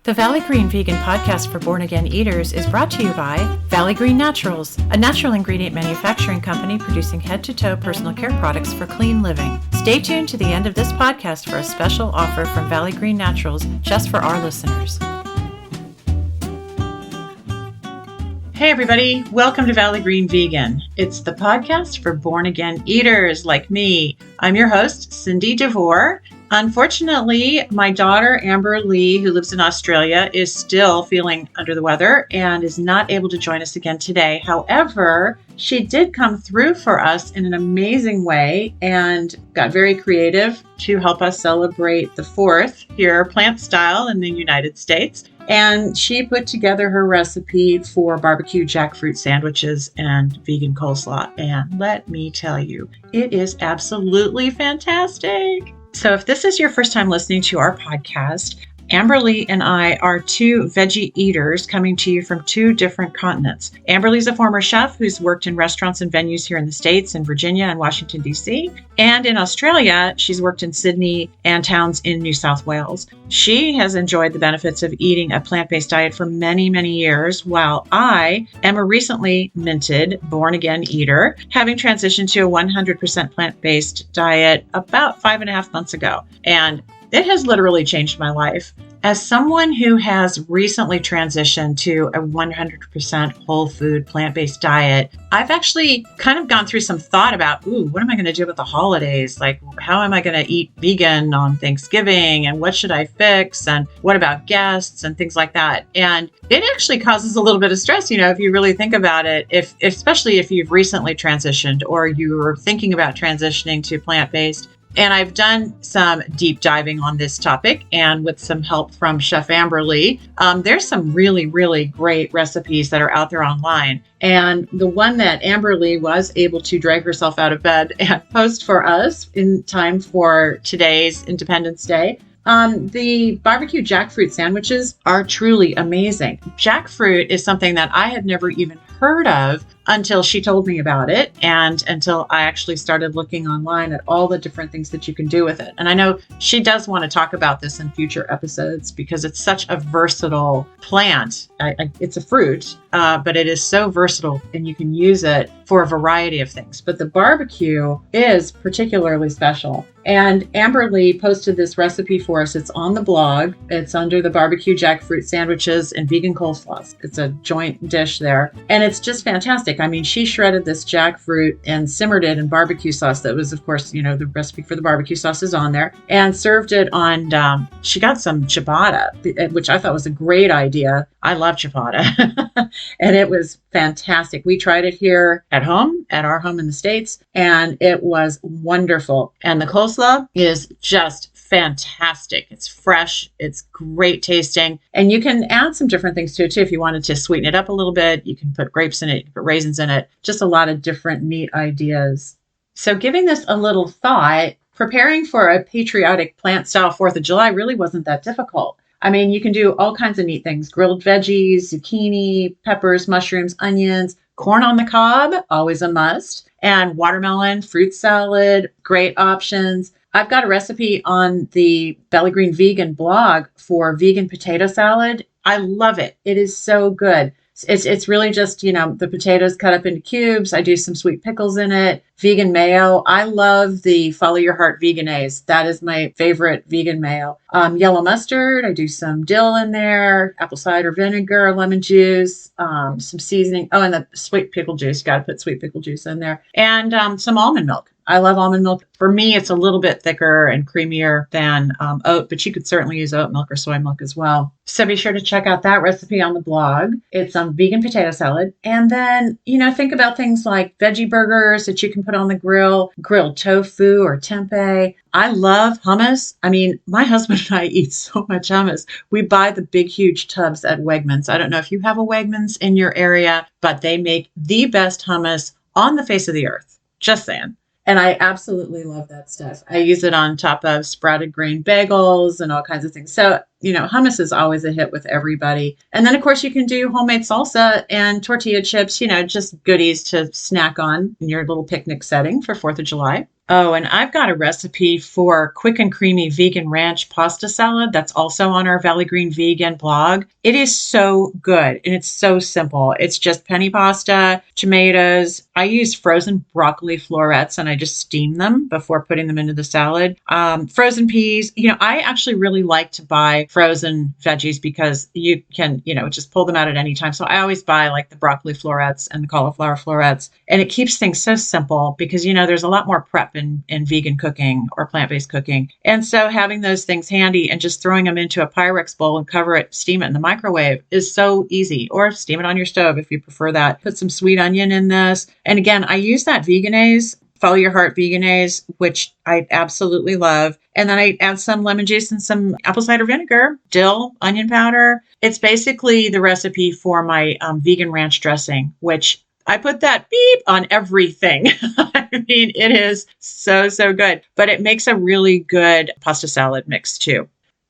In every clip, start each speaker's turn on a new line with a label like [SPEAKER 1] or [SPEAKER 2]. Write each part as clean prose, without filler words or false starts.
[SPEAKER 1] The Valley Green Vegan Podcast for Born Again Eaters is brought to you by Valley Green Naturals, a natural ingredient manufacturing company producing head-to-toe personal care products for clean living. Stay tuned to the end of this podcast for a special offer from Valley Green Naturals just for our listeners. Hey everybody, welcome to Valley Green Vegan. It's the podcast for born again eaters like me. I'm your host, Cindy DeVore. Unfortunately, my daughter Amberlee, who lives in Australia, is still feeling under the weather and is not able to join us again today. However, she did come through for us in an amazing way and got very creative to help us celebrate the 4th here, plant style in the United States. And she put together her recipe for barbecue jackfruit sandwiches and vegan coleslaw. And let me tell you, it is absolutely fantastic. So if this is your first time listening to our podcast, Amberlee and I are two veggie eaters coming to you from two different continents. Amberlee's a former chef who's worked in restaurants and venues here in the States, in Virginia and Washington, D.C. And in Australia, she's worked in Sydney and towns in New South Wales. She has enjoyed the benefits of eating a plant-based diet for many, many years, while I am a recently minted born-again eater, having transitioned to a 100% plant-based diet about 5.5 months ago. And it has literally changed my life. As someone who has recently transitioned to a 100% whole food plant-based diet, I've actually kind of gone through some thought about, what am I going to do with the holidays? Like, how am I going to eat vegan on Thanksgiving? And what should I fix? And what about guests and things like that? And it actually causes a little bit of stress, if you really think about it, especially if you've recently transitioned or you're thinking about transitioning to plant-based. And I've done some deep diving on this topic, and with some help from Chef Amberlee, there's some really, really great recipes that are out there online. And the one that Amberlee was able to drag herself out of bed and post for us in time for today's Independence Day, the barbecue jackfruit sandwiches are truly amazing. Jackfruit is something that I had never even heard of until she told me about it, and until I actually started looking online at all the different things that you can do with it. And I know she does want to talk about this in future episodes because it's such a versatile plant. It's a fruit, but it is so versatile and you can use it for a variety of things. But the barbecue is particularly special. And Amberlee posted this recipe for us. It's on the blog. It's under the barbecue jackfruit sandwiches and vegan coleslaws. It's a joint dish there. And it's just fantastic. I mean, she shredded this jackfruit and simmered it in barbecue sauce. That was, of course, the recipe for the barbecue sauce is on there. And served it on, she got some ciabatta, which I thought was a great idea. I love ciabatta. And it was fantastic. We tried it here at home, at our home in the States, and it was wonderful. And the coleslaw is just fantastic. It's fresh. It's great tasting. And you can add some different things to it too. If you wanted to sweeten it up a little bit, you can put grapes in it, you can put raisins in it, just a lot of different neat ideas. So giving this a little thought, preparing for a patriotic plant style 4th of July really wasn't that difficult. I mean, you can do all kinds of neat things: grilled veggies, zucchini, peppers, mushrooms, onions, corn on the cob, always a must, and watermelon, fruit salad, great options. I've got a recipe on the Valley Green Vegan blog for vegan potato salad. I love it. It is so good. It's really just, the potatoes cut up into cubes. I do some sweet pickles in it, vegan mayo. I love the Follow Your Heart Vegenaise. That is my favorite vegan mayo. Yellow mustard. I do some dill in there, apple cider vinegar, lemon juice, some seasoning. Oh, and the sweet pickle juice. You got to put sweet pickle juice in there. And some almond milk. I love almond milk. For me, it's a little bit thicker and creamier than oat, but you could certainly use oat milk or soy milk as well. So be sure to check out that recipe on the blog. It's vegan potato salad. And then, think about things like veggie burgers that you can put on the grill, grilled tofu or tempeh. I love hummus. I mean, my husband and I eat so much hummus. We buy the big, huge tubs at Wegmans. I don't know if you have a Wegmans in your area, but they make the best hummus on the face of the earth. Just saying. And I absolutely love that stuff. I use it on top of sprouted grain bagels and all kinds of things. So, hummus is always a hit with everybody. And then, of course, you can do homemade salsa and tortilla chips, just goodies to snack on in your little picnic setting for 4th of July. Oh, and I've got a recipe for quick and creamy vegan ranch pasta salad that's also on our Valley Green Vegan blog. It is so good and it's so simple. It's just penny pasta, tomatoes. I use frozen broccoli florets and I just steam them before putting them into the salad. Frozen peas. I actually really like to buy frozen veggies because you can, just pull them out at any time. So I always buy like the broccoli florets and the cauliflower florets, and it keeps things so simple because, there's a lot more prep in vegan cooking or plant-based cooking. And so having those things handy and just throwing them into a Pyrex bowl and cover it, steam it in the microwave is so easy, or steam it on your stove if you prefer that. Put some sweet onion in this. And again, I use that Vegenaise, Follow Your Heart Vegenaise, which I absolutely love. And then I add some lemon juice and some apple cider vinegar, dill, onion powder. It's basically the recipe for my vegan ranch dressing, which I put that beep on everything. I mean, it is so, so good, but it makes a really good pasta salad mix too.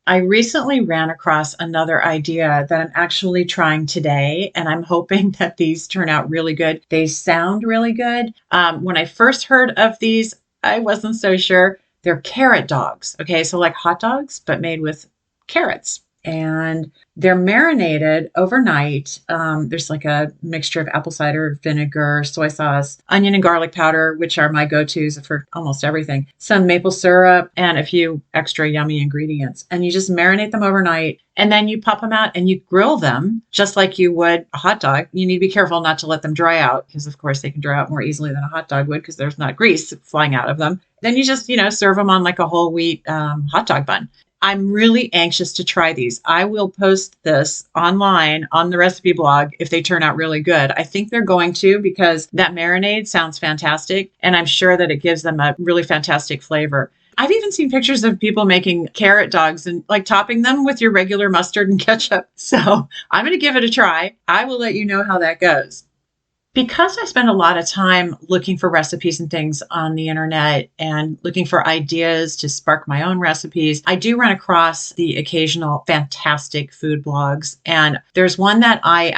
[SPEAKER 1] I recently ran across another idea that I'm actually trying today, and I'm hoping that these turn out really good. They sound really good. When I first heard of these, I wasn't so sure. They're carrot dogs. Okay, so like hot dogs, but made with carrots. And they're marinated overnight. There's like a mixture of apple cider vinegar, soy sauce, onion and garlic powder, which are my go-tos for almost everything, some maple syrup, and a few extra yummy ingredients. And you just marinate them overnight. And then you pop them out and you grill them just like you would a hot dog. You need to be careful not to let them dry out because, of course, they can dry out more easily than a hot dog would because there's not grease flying out of them. Then you just, serve them on like a whole wheat hot dog bun. I'm really anxious to try these. I will post this online on the recipe blog if they turn out really good. I think they're going to because that marinade sounds fantastic, and I'm sure that it gives them a really fantastic flavor. I've even seen pictures of people making carrot dogs and like topping them with your regular mustard and ketchup. So I'm going to give it a try. I will let you know how that goes. Because I spend a lot of time looking for recipes and things on the internet and looking for ideas to spark my own recipes, I do run across the occasional fantastic food blogs. And there's one that I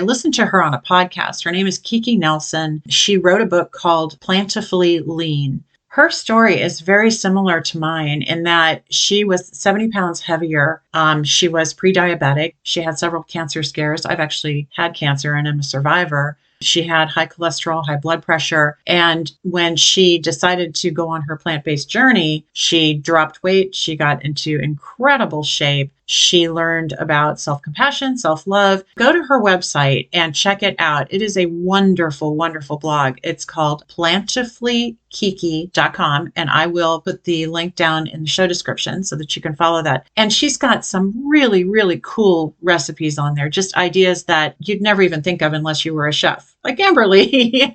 [SPEAKER 1] listened to her on a podcast. Her name is Kiki Nelson. She wrote a book called Plentifully Lean. Her story is very similar to mine in that she was 70 pounds heavier. She was pre-diabetic. She had several cancer scares. I've actually had cancer and I'm a survivor. She had high cholesterol, high blood pressure. And when she decided to go on her plant-based journey, she dropped weight. She got into incredible shape. She learned about self-compassion, self-love. Go to her website and check it out. It is a wonderful, wonderful blog. It's called plentifulykiki.com, and I will put the link down in the show description so that you can follow that. And she's got some really, really cool recipes on there, just ideas that you'd never even think of unless you were a chef. Like Amberlee.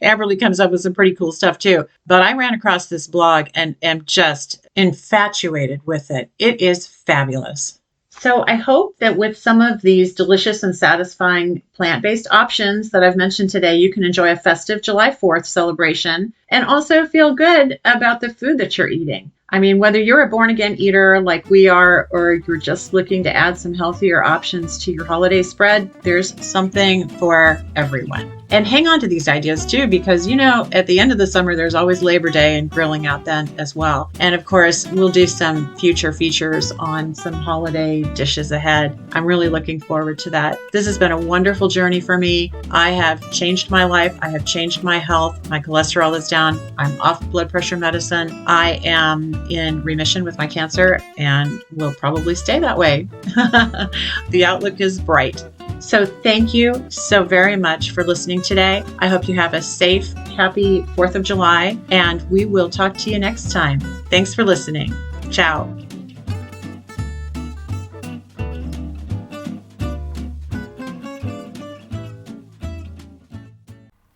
[SPEAKER 1] Amberlee comes up with some pretty cool stuff too. But I ran across this blog and am just infatuated with it. It is fabulous. So I hope that with some of these delicious and satisfying plant-based options that I've mentioned today, you can enjoy a festive July 4th celebration and also feel good about the food that you're eating. I mean, whether you're a born-again eater like we are, or you're just looking to add some healthier options to your holiday spread, there's something for everyone. And hang on to these ideas too, because, at the end of the summer, there's always Labor Day and grilling out then as well. And of course, we'll do some future features on some holiday dishes ahead. I'm really looking forward to that. This has been a wonderful journey for me. I have changed my life. I have changed my health. My cholesterol is down. I'm off blood pressure medicine. I am in remission with my cancer and will probably stay that way. The outlook is bright. So thank you so very much for listening today. I hope you have a safe, happy 4th of July, and we will talk to you next time. Thanks for listening. Ciao.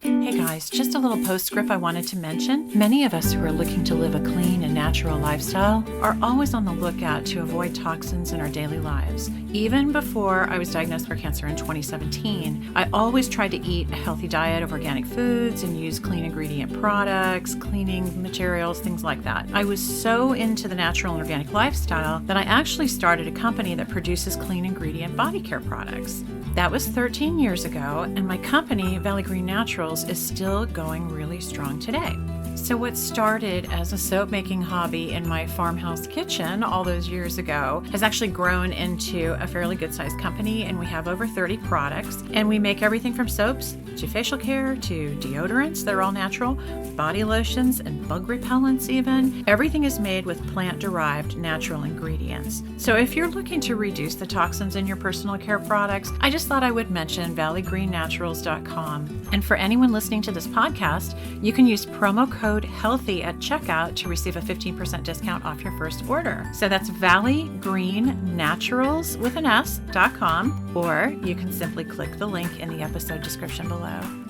[SPEAKER 1] Hey guys, just a little postscript I wanted to mention. Many of us who are looking to live a clean and natural lifestyle are always on the lookout to avoid toxins in our daily lives. Even before I was diagnosed for cancer in 2017, I always tried to eat a healthy diet of organic foods and use clean ingredient products, cleaning materials, things like that. I was so into the natural and organic lifestyle that I actually started a company that produces clean ingredient body care products. That was 13 years ago, and my company, Valley Green Naturals, is still going really strong today. So what started as a soap making hobby in my farmhouse kitchen all those years ago has actually grown into a fairly good sized company, and we have over 30 products, and we make everything from soaps to facial care to deodorants. They're all natural, body lotions and bug repellents even. Everything is made with plant-derived natural ingredients. So if you're looking to reduce the toxins in your personal care products, I just thought I would mention valleygreennaturals.com. And for anyone listening to this podcast, you can use promo code HEALTHY at checkout to receive a 15% discount off your first order. So that's valleygreennaturals.com, or you can simply click the link in the episode description below.